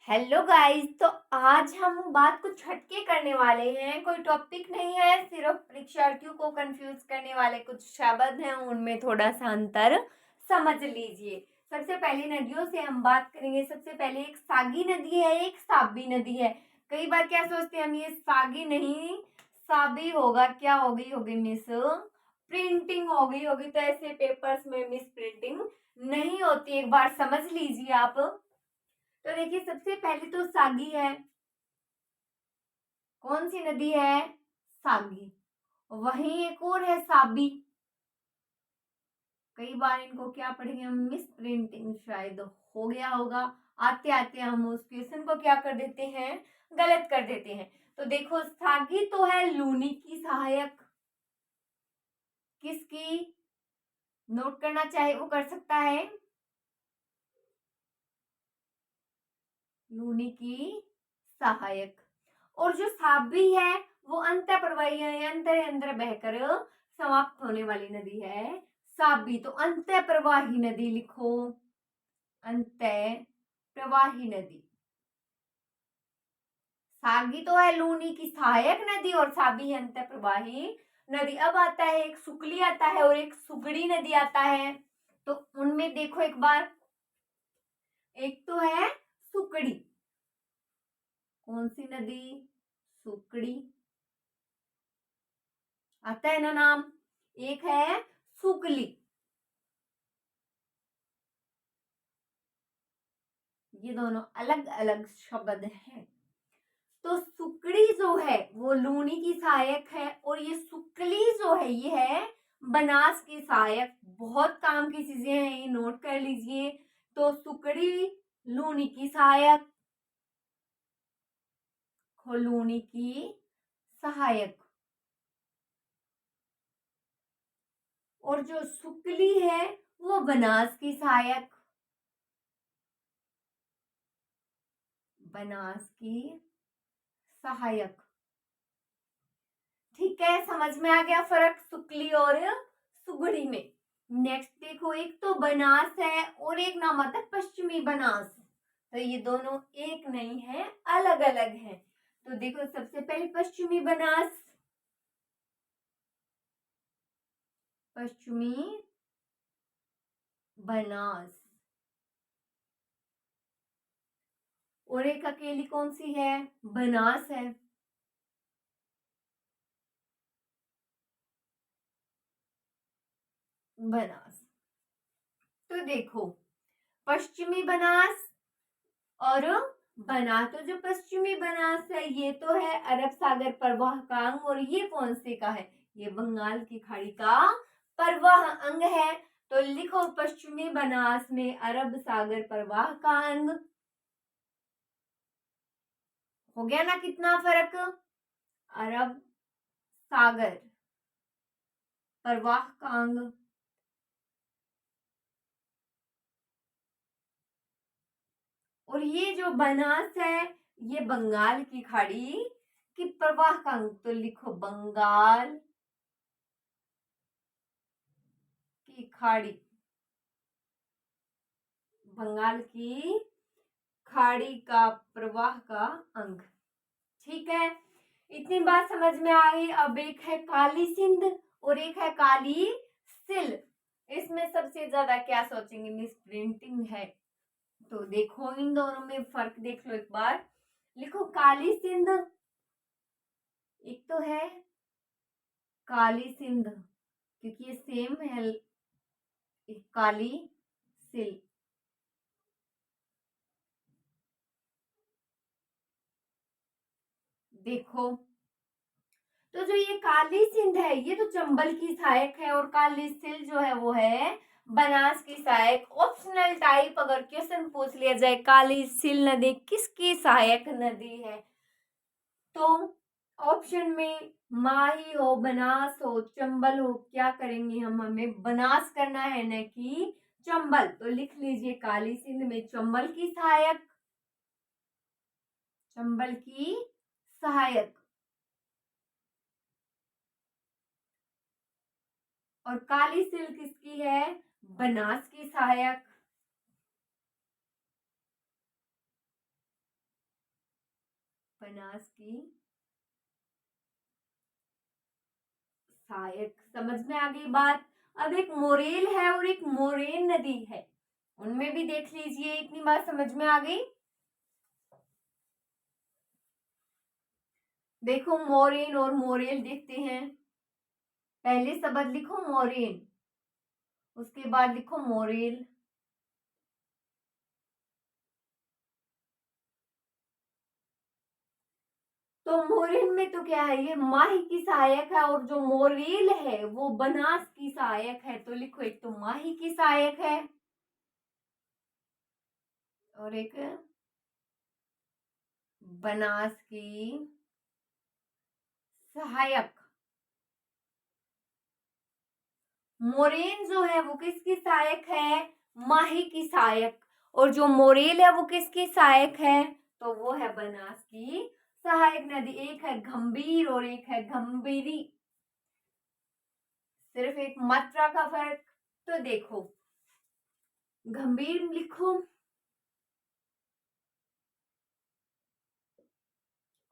Hello guys. तो आज हम बात कुछ हटके करने वाले हैं। कोई टॉपिक नहीं है, सिर्फ परीक्षार्थियों को कंफ्यूज करने वाले कुछ शब्द हैं, उनमें थोड़ा सा अंतर समझ लीजिए। सबसे पहले नदियों से हम बात करेंगे। सबसे पहले एक सागी नदी है, एक साबी नदी है। कई बार क्या सोचते हैं हम, ये सागी नहीं साबी होगा, क्या होगी मिस प्रिंटिंग होगी। तो ऐसे पेपर्स में मिस प्रिंटिंग नहीं होती, एक बार समझ लीजिए आप। तो देखिए, सबसे पहले तो सागी है। कौन सी नदी है? सागी। वहीं एक और है साबी। कई बार इनको क्या पढ़ेंगे हम, मिस प्रिंटिंग शायद हो गया होगा। आते आते हम उस क्वेश्चन को क्या कर देते हैं, गलत कर देते हैं। तो देखो, सागी तो है लूनी की सहायक। किसकी? नोट करना चाहे वो कर सकता है। लूनी की सहायक। और जो साबी है वो अंतःप्रवाही है, अंतर बहकर समाप्त होने वाली नदी है साबी। तो अंतःप्रवाही नदी लिखो, अंतःप्रवाही नदी। सागी तो है लूनी की सहायक नदी और साबी है अंतःप्रवाही नदी। अब आता है एक सुकली आता है और एक सुगड़ी नदी आता है। तो उनमें देखो एक बार, एक तो है सुकड़ी। कौन सी नदी? सुकड़ी। आता है ना नाम। एक है सुकली। ये दोनों अलग अलग शब्द हैं। तो सुकड़ी जो है वो लूनी की सहायक है और ये सुकली जो है ये है बनास की सहायक। बहुत काम की चीजें हैं, ये नोट कर लीजिए। तो सुकड़ी लूनी की सहायक, लूनी की सहायक। और जो सुकली है वो बनास की सहायक, बनास की सहायक। ठीक है, समझ में आ गया फर्क सुकली और सुगड़ी में। नेक्स्ट देखो, एक तो बनास है और एक नाम आता है पश्चिमी बनास। तो ये दोनों एक नहीं है, अलग अलग है। तो देखो, सबसे पहले पश्चिमी बनास, पश्चिमी बनास। और एक अकेली कौन सी है? बनास है। बनास। तो देखो, पश्चिमी बनास और बना, तो जो पश्चिमी बनास है ये तो है अरब सागर प्रवाह का अंग। और ये कौन से का है? ये बंगाल की खाड़ी का प्रवाह अंग है। तो लिखो, पश्चिमी बनास में अरब सागर प्रवाह का अंग। हो गया ना कितना फर्क? अरब सागर प्रवाह का अंग। और ये जो बनास है ये बंगाल की खाड़ी की प्रवाह का अंग। तो लिखो, बंगाल की खाड़ी, बंगाल की खाड़ी का प्रवाह का अंग। ठीक है, इतनी बात समझ में आ गई। अब एक है काली सिंध और एक है काली सिल। इसमें सबसे ज्यादा क्या सोचेंगे, मिस प्रिंटिंग है। तो देखो, इन दोनों में फर्क देख लो एक बार। लिखो, काली सिंध एक तो है काली सिंध, क्योंकि ये सेम है। एक काली सिल। देखो, तो जो ये काली सिंध है ये तो चंबल की सहायक है और काली सिल जो है वो है बनास की सहायक। ऑप्शनल टाइप अगर क्वेश्चन पूछ लिया जाए, काली सिल नदी किसकी सहायक नदी है, तो ऑप्शन में माही हो, बनास हो, चंबल हो, क्या करेंगे हम, हमें बनास करना है न कि चंबल। तो लिख लीजिए, काली सिंध में चंबल की सहायक, चंबल की सहायक। और काली सिल किसकी है? बनास की सहायक। बनास की सहायक, समझ में आ गई बात। अब एक मोरेल है और एक मोरेन नदी है, उनमें भी देख लीजिए, इतनी बात समझ में आ गई। देखो मोरेन और मोरेल देखते हैं। पहले शब्द लिखो मोरेन, उसके बाद लिखो मोरेल। तो मोरेन में तो क्या है, ये माही की सहायक है, और जो मोरेल है वो बनास की सहायक है। तो लिखो, एक तो माही की सहायक है और एक बनास की सहायक। मोरेन जो है वो किसकी सहायक है, माही की सहायक। और जो मोरेल है वो किसकी सहायक है, तो वो है बनास की सहायक नदी। एक है गंभीर और एक है गंभीरी, सिर्फ एक मात्रा का फर्क। तो देखो, गंभीर लिखो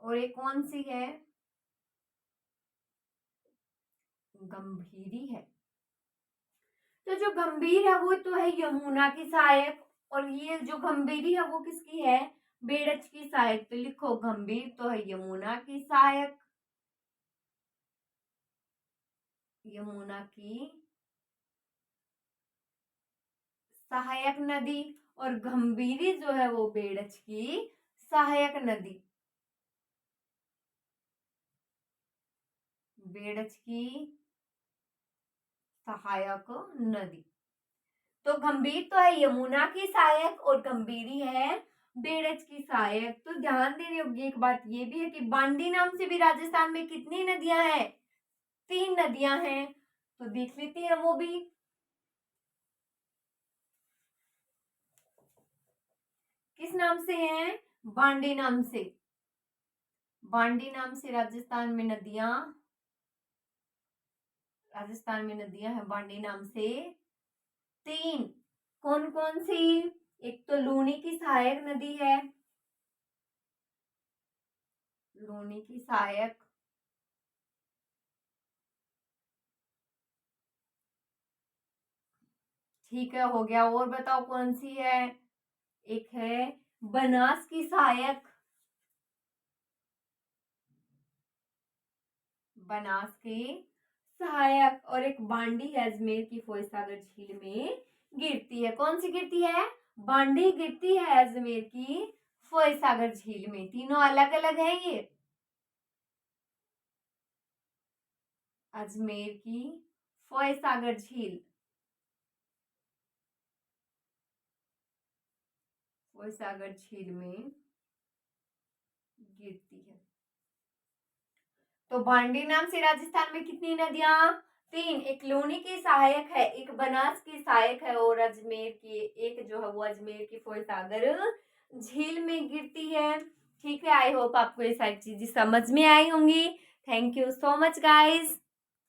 और एक कौन सी है, गंभीरी है। तो जो गंभीर है वो तो है यमुना की सहायक, और ये जो गंभीरी है वो किसकी है, बेड़च की सहायक। तो लिखो, गंभीर तो है यमुना की सहायक, यमुना की सहायक नदी, और गंभीरी जो है वो बेड़च की सहायक नदी, बेड़च की सहायक नदी। तो गंभीर तो है यमुना की सहायक और गंभीरी है बेड़च की सहायक। तो ध्यान देने योग्य एक बात ये भी है कि बांडी नाम से भी राजस्थान में कितनी नदियां हैं, 3 नदियां हैं। तो देख लेते हैं वो भी। किस नाम से हैं, बांडी नाम से, बांडी नाम से राजस्थान में नदियां, राजस्थान में नदियां हैं बांडी नाम से 3। कौन कौन सी, एक तो लूनी की सहायक नदी है, लूनी की सहायक, ठीक है, हो गया। और बताओ कौन सी है, एक है बनास की सहायक, बनास की सहायक, और एक बांडी है अजमेर की फोयसागर झील में गिरती है। कौन सी गिरती है, बांडी गिरती है अजमेर की फोयसागर झील में। तीनों अलग अलग है ये, अजमेर की फोयसागर झील, फोयसागर झील में गिरती है। तो बांडी नाम से राजस्थान में कितनी नदियां, 3। एक लूनी की सहायक है, एक बनास की सहायक है, और अजमेर की एक जो है वो अजमेर की फोयसागर झील में गिरती है। ठीक है, आई होप आपको ये सारी चीजें समझ में आई होंगी। Thank you so much guys.